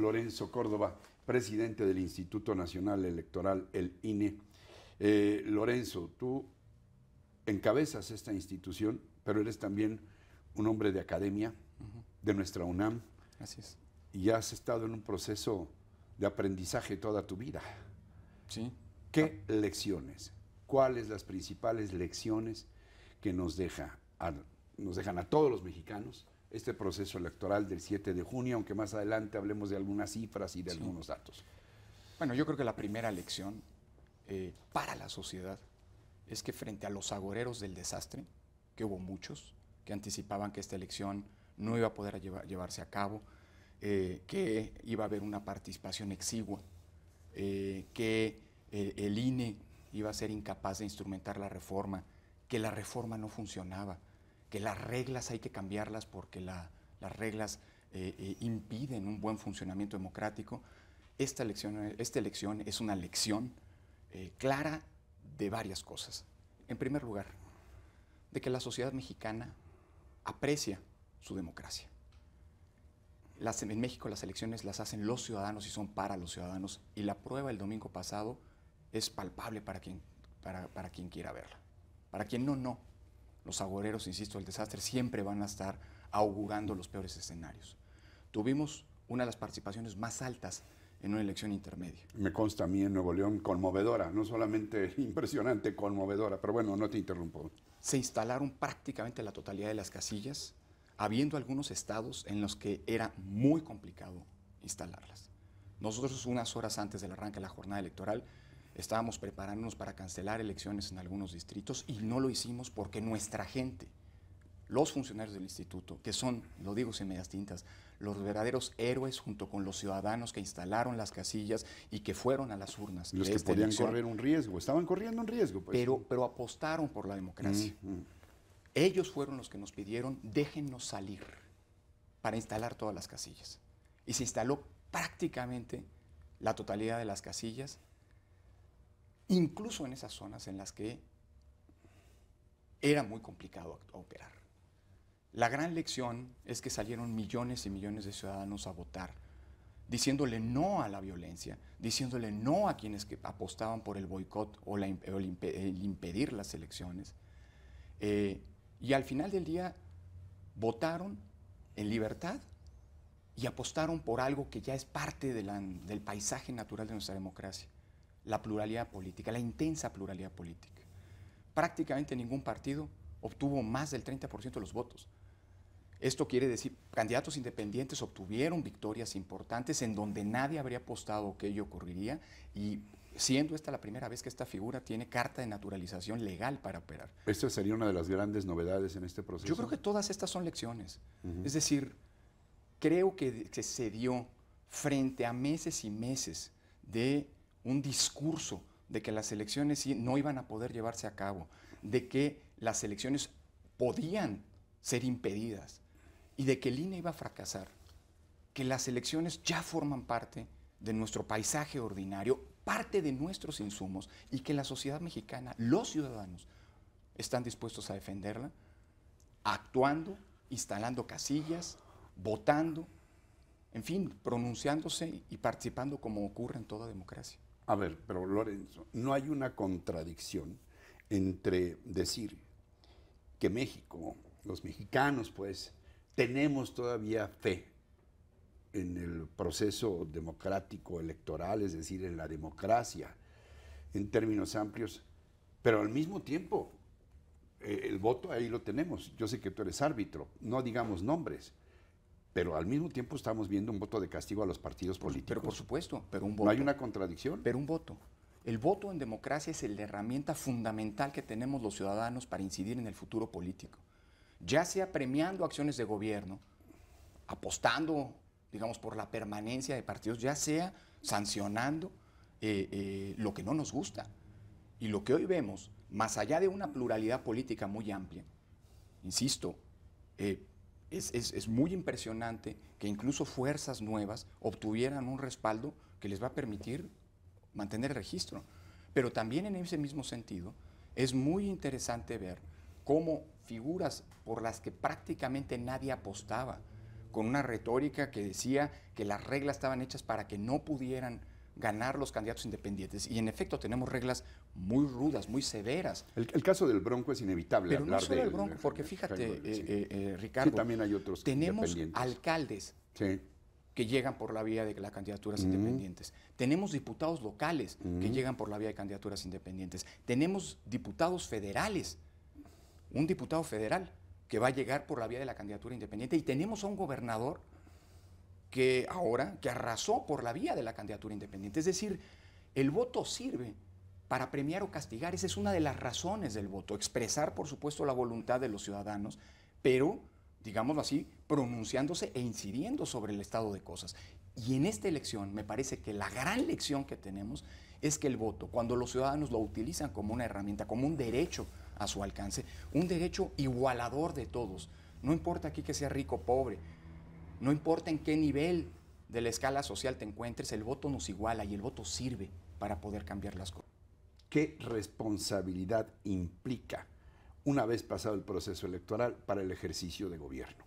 Lorenzo Córdoba, presidente del Instituto Nacional Electoral, el INE. Lorenzo, tú encabezas esta institución, pero eres también un hombre de academia, de nuestra UNAM. Así es. Y has estado en un proceso de aprendizaje toda tu vida. Sí. ¿Qué lecciones? ¿Cuáles las principales lecciones que nos dejan a todos los mexicanos este proceso electoral del 7 de junio, aunque más adelante hablemos de algunas cifras y de algunos datos? Bueno, yo creo que la primera lección para la sociedad es que frente a los agoreros del desastre, que hubo muchos, que anticipaban que esta elección no iba a poder llevarse a cabo, que iba a haber una participación exigua, que el INE iba a ser incapaz de instrumentar la reforma, que la reforma no funcionaba, que las reglas hay que cambiarlas porque las reglas impiden un buen funcionamiento democrático. Esta elección es una lección clara de varias cosas. En primer lugar, de que la sociedad mexicana aprecia su democracia. En México las elecciones las hacen los ciudadanos y son para los ciudadanos, y la prueba el domingo pasado es palpable para quien quiera verla. Para quien no. Los agoreros, insisto, del desastre siempre van a estar augurando los peores escenarios. Tuvimos una de las participaciones más altas en una elección intermedia. Me consta a mí en Nuevo León conmovedora, no solamente impresionante, conmovedora, pero bueno, no te interrumpo. Se instalaron prácticamente la totalidad de las casillas, habiendo algunos estados en los que era muy complicado instalarlas. Nosotros, unas horas antes del arranque de la jornada electoral, estábamos preparándonos para cancelar elecciones en algunos distritos y no lo hicimos porque nuestra gente, los funcionarios del instituto, que son, lo digo sin medias tintas, los verdaderos héroes junto con los ciudadanos que instalaron las casillas y que fueron a las urnas. Los que podían correr un riesgo, estaban corriendo un riesgo. Pues. Pero apostaron por la democracia. Ellos fueron los que nos pidieron, déjennos salir para instalar todas las casillas. Y se instaló prácticamente la totalidad de las casillas, incluso en esas zonas en las que era muy complicado operar. La gran lección es que salieron millones y millones de ciudadanos a votar, diciéndole no a la violencia, diciéndole no a quienes que apostaban por el boicot o el impedir las elecciones. Y al final del día votaron en libertad y apostaron por algo que ya es parte del paisaje natural de nuestra democracia, la pluralidad política, la intensa pluralidad política. Prácticamente ningún partido obtuvo más del 30% de los votos. Esto quiere decir, candidatos independientes obtuvieron victorias importantes en donde nadie habría apostado que ello ocurriría, y siendo esta la primera vez que esta figura tiene carta de naturalización legal para operar. ¿Esta sería una de las grandes novedades en este proceso? Yo creo que todas estas son lecciones. Es decir, creo que se dio frente a meses y meses de un discurso de que las elecciones no iban a poder llevarse a cabo, de que las elecciones podían ser impedidas y de que el INE iba a fracasar, que las elecciones ya forman parte de nuestro paisaje ordinario, parte de nuestros insumos, y que la sociedad mexicana, los ciudadanos, están dispuestos a defenderla, actuando, instalando casillas, votando, en fin, pronunciándose y participando como ocurre en toda democracia. A ver, pero Lorenzo, ¿no hay una contradicción entre decir que México, los mexicanos, pues, tenemos todavía fe en el proceso democrático electoral, es decir, en la democracia, en términos amplios, pero al mismo tiempo, el voto ahí lo tenemos? Yo sé que tú eres árbitro, no digamos nombres, pero al mismo tiempo estamos viendo un voto de castigo a los partidos políticos. Pero por supuesto, pero un voto. ¿No hay una contradicción? Pero un voto. El voto en democracia es la herramienta fundamental que tenemos los ciudadanos para incidir en el futuro político. Ya sea premiando acciones de gobierno, apostando, digamos, por la permanencia de partidos, ya sea sancionando lo que no nos gusta. Y lo que hoy vemos, más allá de una pluralidad política muy amplia, insisto, es muy impresionante que incluso fuerzas nuevas obtuvieran un respaldo que les va a permitir mantener el registro. Pero también en ese mismo sentido, es muy interesante ver cómo figuras por las que prácticamente nadie apostaba, con una retórica que decía que las reglas estaban hechas para que no pudieran ganar los candidatos independientes. Y en efecto tenemos reglas muy rudas, muy severas. El caso del Bronco es inevitable. Pero no solo el Bronco, porque fíjate, Ricardo, sí, también hay otros tenemos alcaldes sí. que llegan por la vía de las candidaturas independientes. Tenemos diputados locales que llegan por la vía de candidaturas independientes. Tenemos diputados federales, un diputado federal que va a llegar por la vía de la candidatura independiente, y tenemos a un gobernador que arrasó por la vía de la candidatura independiente. Es decir, el voto sirve para premiar o castigar. Esa es una de las razones del voto, expresar, por supuesto, la voluntad de los ciudadanos, pero, digámoslo así, pronunciándose e incidiendo sobre el estado de cosas. Y en esta elección me parece que la gran lección que tenemos es que el voto, cuando los ciudadanos lo utilizan como una herramienta, como un derecho a su alcance, un derecho igualador de todos, no importa aquí que sea rico o pobre, no importa en qué nivel de la escala social te encuentres, el voto nos iguala y el voto sirve para poder cambiar las cosas. ¿Qué responsabilidad implica, una vez pasado el proceso electoral, para el ejercicio de gobierno?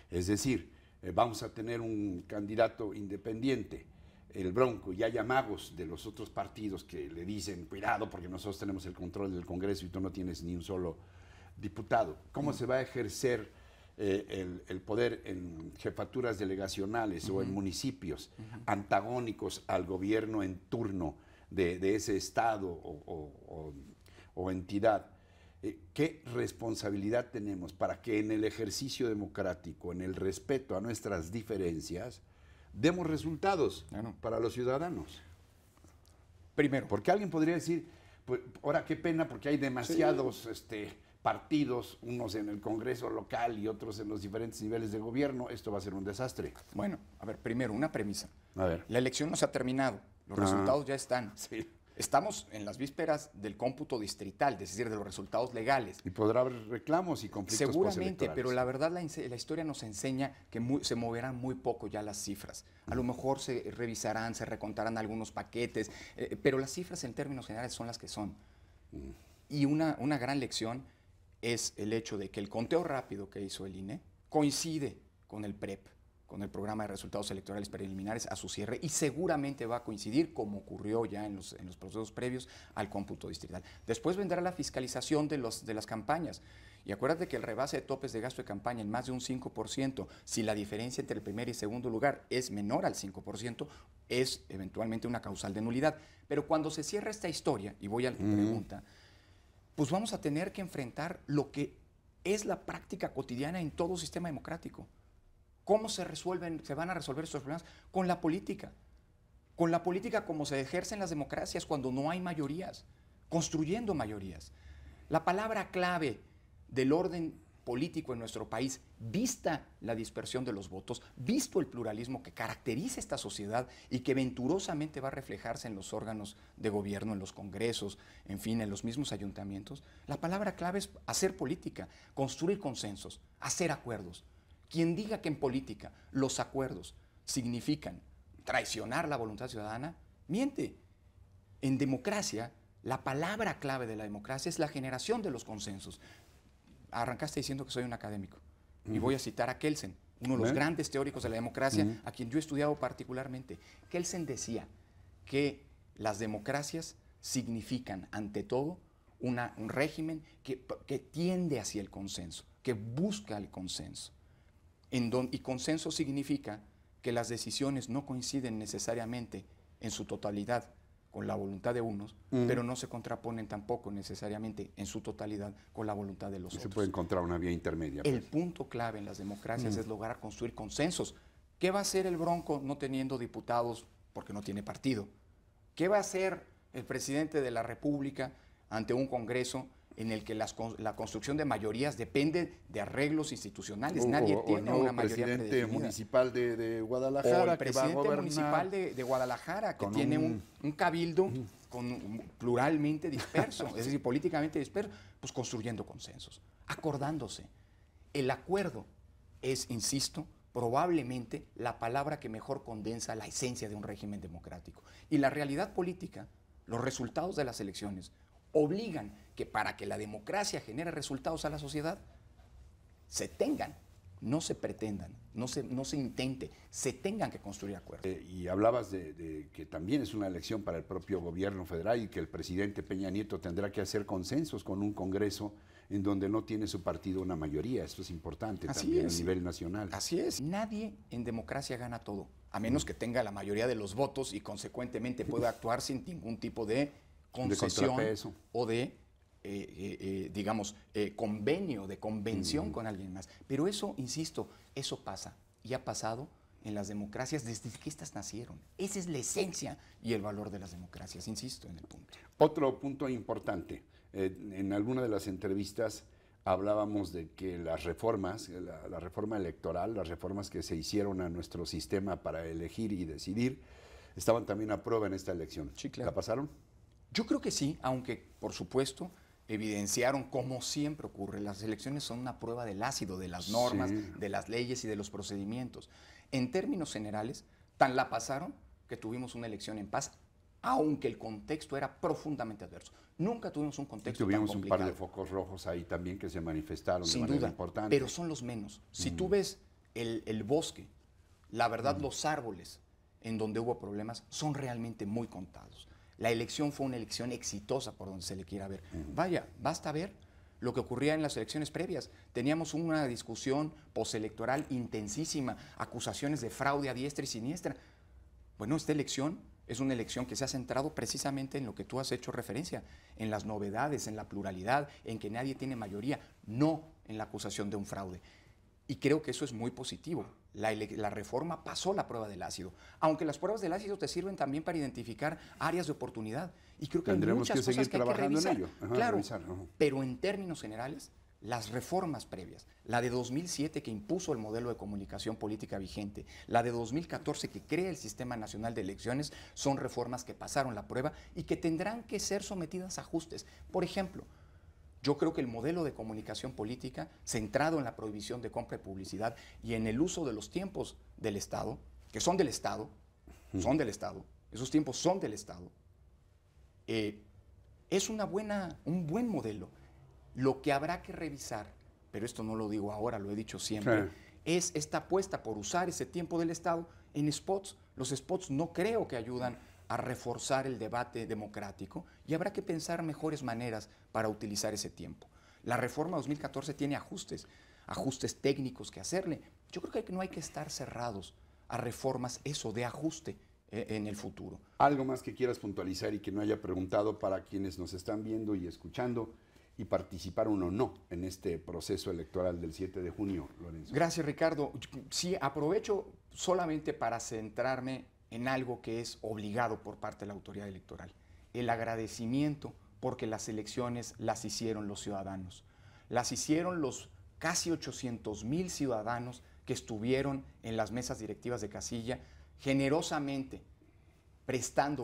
Es decir, vamos a tener un candidato independiente, el Bronco, y hay amagos de los otros partidos que le dicen, cuidado porque nosotros tenemos el control del Congreso y tú no tienes ni un solo diputado. ¿Cómo se va a ejercer el poder en jefaturas delegacionales o en municipios antagónicos al gobierno en turno de ese estado o entidad? ¿Qué responsabilidad tenemos para que en el ejercicio democrático, en el respeto a nuestras diferencias, demos resultados para los ciudadanos? Primero, porque alguien podría decir, pues ahora qué pena porque hay demasiados partidos, unos en el Congreso local y otros en los diferentes niveles de gobierno, esto va a ser un desastre. Bueno, a ver, primero, una premisa. A ver. La elección no se ha terminado, los resultados ya están. Sí. Estamos en las vísperas del cómputo distrital, es decir, de los resultados legales. Y podrá haber reclamos y conflictos seguramente, pero la verdad la historia nos enseña que se moverán muy poco ya las cifras. A lo mejor se revisarán, se recontarán algunos paquetes, pero las cifras en términos generales son las que son. Y una gran lección es el hecho de que el conteo rápido que hizo el INE coincide con el PREP, con el programa de resultados electorales preliminares a su cierre, y seguramente va a coincidir, como ocurrió ya en los procesos previos, al cómputo distrital. Después vendrá la fiscalización de las campañas. Y acuérdate que el rebase de topes de gasto de campaña en más de un 5%, si la diferencia entre el primer y segundo lugar es menor al 5%, es eventualmente una causal de nulidad. Pero cuando se cierra esta historia, y voy a tu pregunta, pues vamos a tener que enfrentar lo que es la práctica cotidiana en todo sistema democrático. ¿Cómo se van a resolver estos problemas? Con la política. Con la política como se ejercen las democracias cuando no hay mayorías, construyendo mayorías. La palabra clave del orden político en nuestro país, vista la dispersión de los votos, visto el pluralismo que caracteriza esta sociedad y que venturosamente va a reflejarse en los órganos de gobierno, en los congresos, en fin, en los mismos ayuntamientos, la palabra clave es hacer política, construir consensos, hacer acuerdos. Quien diga que en política los acuerdos significan traicionar la voluntad ciudadana, miente. En democracia, la palabra clave de la democracia es la generación de los consensos. Arrancaste diciendo que soy un académico. Y voy a citar a Kelsen, uno de los grandes teóricos de la democracia, a quien yo he estudiado particularmente. Kelsen decía que las democracias significan, ante todo, un régimen que tiende hacia el consenso, que busca el consenso. Y consenso significa que las decisiones no coinciden necesariamente en su totalidad con la voluntad de unos, pero no se contraponen tampoco necesariamente en su totalidad con la voluntad de los otros. Se puede encontrar una vía intermedia. El punto clave en las democracias es lograr construir consensos. ¿Qué va a hacer el Bronco no teniendo diputados porque no tiene partido? ¿Qué va a hacer el presidente de la República ante un Congreso en el que la construcción de mayorías depende de arreglos institucionales? Nadie tiene una mayoría predefinida. El presidente municipal de Guadalajara, o el presidente municipal de Guadalajara, que tiene un cabildo pluralmente disperso, es decir, políticamente disperso, pues construyendo consensos, acordándose. El acuerdo es, insisto, probablemente la palabra que mejor condensa la esencia de un régimen democrático. Y la realidad política, los resultados de las elecciones, obligan que para que la democracia genere resultados a la sociedad, se tengan no se pretendan, no se intente, se tengan que construir acuerdos. Y hablabas de que también es una elección para el propio gobierno federal y que el presidente Peña Nieto tendrá que hacer consensos con un Congreso en donde no tiene su partido una mayoría. Esto es importante también a nivel nacional. Así es. Nadie en democracia gana todo, a menos que tenga la mayoría de los votos y consecuentemente pueda actuar sin ningún tipo de concesión o de convenio, de convención con alguien más. Pero eso, insisto, eso pasa y ha pasado en las democracias desde que estas nacieron. Esa es la esencia y el valor de las democracias, insisto en el punto. Otro punto importante, en alguna de las entrevistas hablábamos de que las reformas, la reforma electoral, las reformas que se hicieron a nuestro sistema para elegir y decidir, estaban también a prueba en esta elección. Sí, claro. ¿La pasaron? Yo creo que sí, aunque por supuesto evidenciaron, como siempre ocurre, las elecciones son una prueba del ácido, de las normas, de las leyes y de los procedimientos. En términos generales, tan la pasaron que tuvimos una elección en paz, aunque el contexto era profundamente adverso. Nunca tuvimos un contexto tan complicado. Tuvimos un par de focos rojos ahí también que se manifestaron de manera importante. Pero son los menos. Si tú ves el bosque, la verdad, los árboles en donde hubo problemas son realmente muy contados. La elección fue una elección exitosa por donde se le quiera ver. Vaya, basta ver lo que ocurría en las elecciones previas. Teníamos una discusión postelectoral intensísima, acusaciones de fraude a diestra y siniestra. Bueno, esta elección es una elección que se ha centrado precisamente en lo que tú has hecho referencia, en las novedades, en la pluralidad, en que nadie tiene mayoría, no en la acusación de un fraude. Y creo que eso es muy positivo. La reforma pasó la prueba del ácido, aunque las pruebas del ácido te sirven también para identificar áreas de oportunidad. Y creo que tendremos hay muchas cosas que hay que revisar. En ello. Claro, pero en términos generales, las reformas previas, la de 2007 que impuso el modelo de comunicación política vigente, la de 2014 que crea el Sistema Nacional de Elecciones, son reformas que pasaron la prueba y que tendrán que ser sometidas a ajustes. Por ejemplo, yo creo que el modelo de comunicación política, centrado en la prohibición de compra y publicidad y en el uso de los tiempos del Estado, que son del Estado, esos tiempos son del Estado, es un buen modelo. Lo que habrá que revisar, pero esto no lo digo ahora, lo he dicho siempre, es esta apuesta por usar ese tiempo del Estado en spots. Los spots no creo que ayudan a reforzar el debate democrático y habrá que pensar mejores maneras para utilizar ese tiempo. La reforma 2014 tiene ajustes técnicos que hacerle. Yo creo que no hay que estar cerrados a reformas, de ajuste en el futuro. ¿Algo más que quieras puntualizar y que no haya preguntado para quienes nos están viendo y escuchando y participaron o no en este proceso electoral del 7 de junio, Lorenzo? Gracias, Ricardo. Sí, aprovecho solamente para centrarme en algo que es obligado por parte de la autoridad electoral. El agradecimiento porque las elecciones las hicieron los ciudadanos. Las hicieron los casi 800,000 ciudadanos que estuvieron en las mesas directivas de casilla, generosamente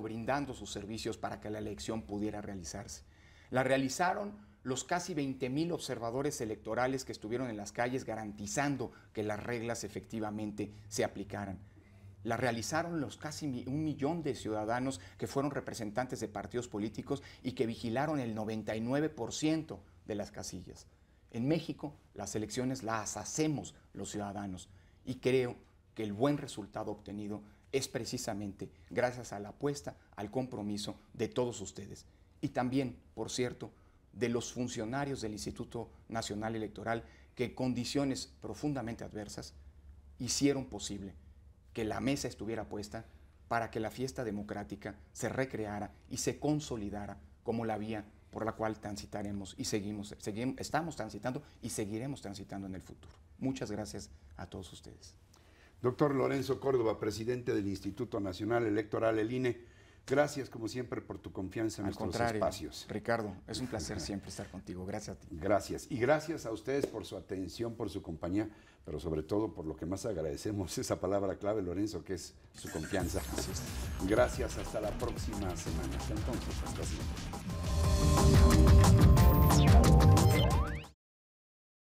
brindando sus servicios para que la elección pudiera realizarse. La realizaron los casi 20,000 observadores electorales que estuvieron en las calles garantizando que las reglas efectivamente se aplicaran. La realizaron los casi 1,000,000 de ciudadanos que fueron representantes de partidos políticos y que vigilaron el 99% de las casillas. En México, las elecciones las hacemos los ciudadanos y creo que el buen resultado obtenido es precisamente gracias a la apuesta, al compromiso de todos ustedes. Y también, por cierto, de los funcionarios del Instituto Nacional Electoral que en condiciones profundamente adversas hicieron posible que la mesa estuviera puesta para que la fiesta democrática se recreara y se consolidara como la vía por la cual transitaremos y estamos transitando y seguiremos transitando en el futuro. Muchas gracias a todos ustedes. Doctor Lorenzo Córdoba, presidente del Instituto Nacional Electoral, el INE, gracias como siempre por tu confianza en nuestros espacios. Ricardo, es un placer siempre estar contigo. Gracias a ti. Gracias. Y gracias a ustedes por su atención, por su compañía, pero sobre todo por lo que más agradecemos, esa palabra clave, Lorenzo, que es su confianza. Gracias, hasta la próxima semana. Hasta entonces, hasta siempre.